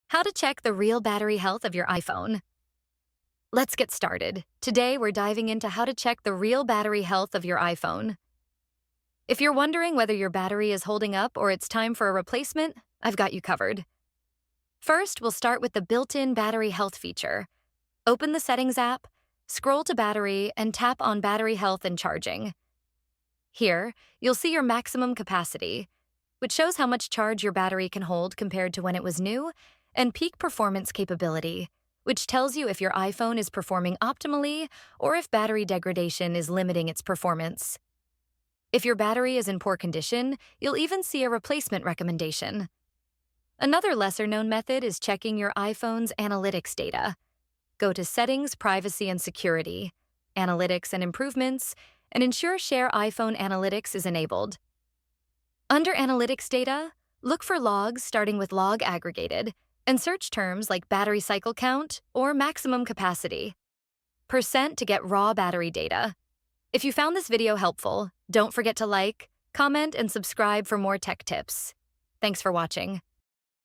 How to check the real battery health of your iPhone. Let's get started. Today, we're diving into how to check the real battery health of your iPhone. If you're wondering whether your battery is holding up or it's time for a replacement, I've got you covered. First, we'll start with the built-in battery health feature. Open the Settings app, scroll to Battery, and tap on Battery Health and Charging. Here, you'll see your maximum capacity, which shows how much charge your battery can hold compared to when it was new, and peak performance capability, which tells you if your iPhone is performing optimally or if battery degradation is limiting its performance. If your battery is in poor condition, you'll even see a replacement recommendation. Another lesser-known method is checking your iPhone's analytics data. Go to Settings, Privacy and Security, Analytics and Improvements, and ensure Share iPhone Analytics is enabled. Under Analytics data, look for logs starting with Log Aggregated, and search terms like battery cycle count or maximum capacity. Percent to get raw battery data. If you found this video helpful, don't forget to like, comment, and subscribe for more tech tips. Thanks for watching.